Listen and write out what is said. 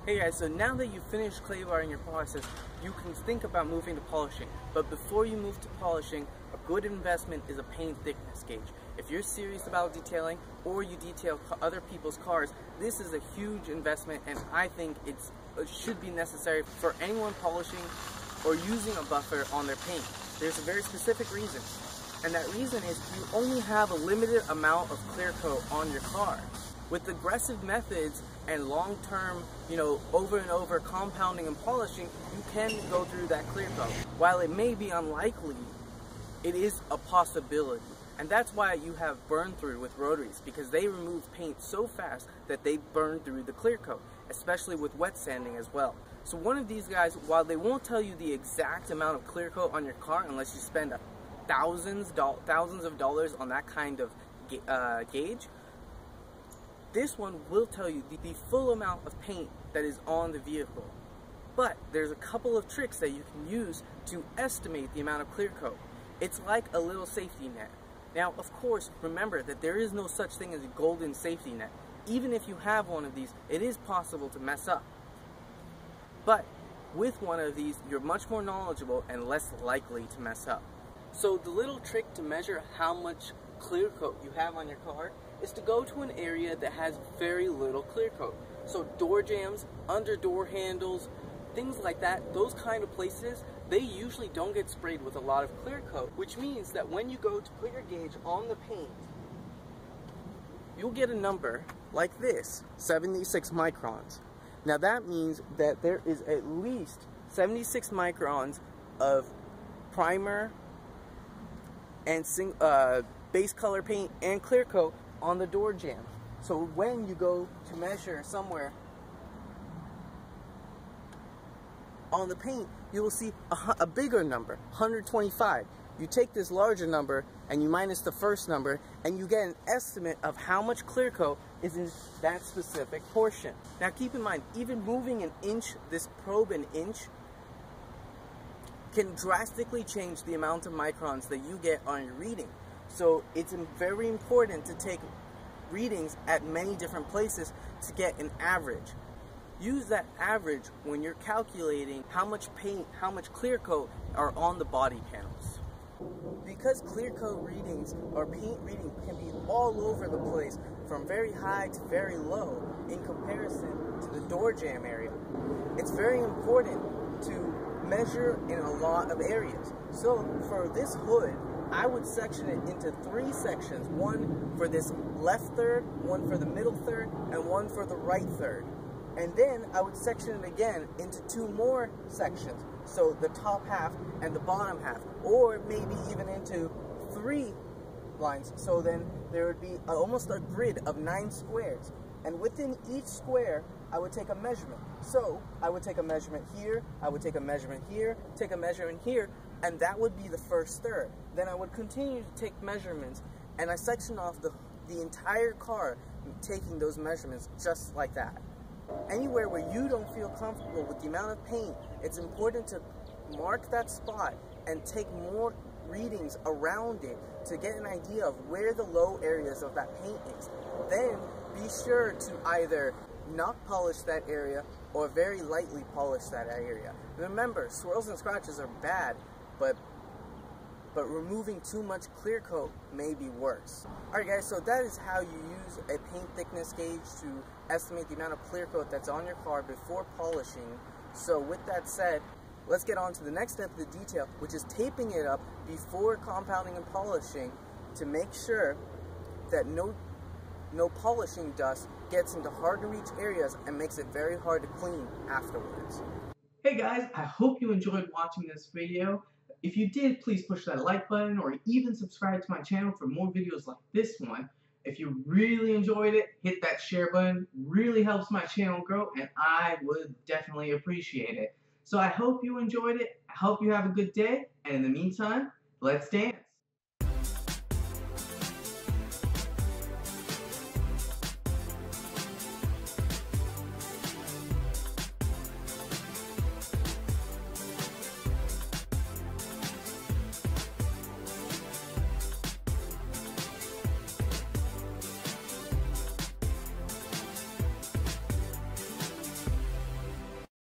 Hey guys, so now that you've finished clay barring your process, you can think about moving to polishing. But before you move to polishing, a good investment is a paint thickness gauge. If you're serious about detailing or you detail other people's cars, this is a huge investment, and I think it should be necessary for anyone polishing or using a buffer on their paint. There's a very specific reason, and that reason is you only have a limited amount of clear coat on your car. With aggressive methods and long-term, over and over compounding and polishing, you can go through that clear coat. While it may be unlikely, it is a possibility. And that's why you have burn through with rotaries, because they remove paint so fast that they burn through the clear coat, especially with wet sanding as well. So one of these guys, while they won't tell you the exact amount of clear coat on your car unless you spend thousands of dollars on that kind of gauge, this one will tell you the full amount of paint that is on the vehicle. But there's a couple of tricks that you can use to estimate the amount of clear coat. It's like a little safety net. Now, of course, remember that there is no such thing as a golden safety net. Even if you have one of these, it is possible to mess up. But with one of these, you're much more knowledgeable and less likely to mess up. So the little trick to measure how much clear coat you have on your car is to go to an area that has very little clear coat. So door jambs, under door handles, things like that, those kind of places, they usually don't get sprayed with a lot of clear coat, which means that when you go to put your gauge on the paint, you'll get a number like this, 76 microns. Now that means that there is at least 76 microns of primer and base color paint and clear coat on the door jamb. So when you go to measure somewhere on the paint, you will see a bigger number, 125. You take this larger number and you minus the first number, and you get an estimate of how much clear coat is in that specific portion. Now keep in mind, even moving an inch, this probe an inch, can drastically change the amount of microns that you get on your reading. So it's very important to take readings at many different places to get an average. Use that average when you're calculating how much paint, how much clear coat are on the body panels. Because clear coat readings or paint reading can be all over the place, from very high to very low in comparison to the door jamb area, it's very important to measure in a lot of areas. So for this hood, I would section it into 3 sections, one for this left third, one for the middle third, and one for the right third. And then I would section it again into 2 more sections, so the top half and the bottom half, or maybe even into 3 lines, so then there would be almost a grid of 9 squares. And within each square, I would take a measurement. So I would take a measurement here, I would take a measurement here, take a measurement here, and that would be the first third. Then I would continue to take measurements, and I section off the entire car, taking those measurements just like that. Anywhere where you don't feel comfortable with the amount of paint, it's important to mark that spot and take more readings around it to get an idea of where the low areas of that paint is. Then be sure to either not polish that area or very lightly polish that area. Remember, swirls and scratches are bad, but removing too much clear coat may be worse. Alright guys, so that is how you use a paint thickness gauge to estimate the amount of clear coat that's on your car before polishing. So with that said, let's get on to the next step of the detail, which is taping it up before compounding and polishing to make sure that no polishing dust gets into hard to reach areas and makes it very hard to clean afterwards. Hey guys, I hope you enjoyed watching this video. If you did, please push that like button or even subscribe to my channel for more videos like this one. If you really enjoyed it, hit that share button. Really helps my channel grow, and I would definitely appreciate it. So I hope you enjoyed it. I hope you have a good day, and in the meantime, let's dance.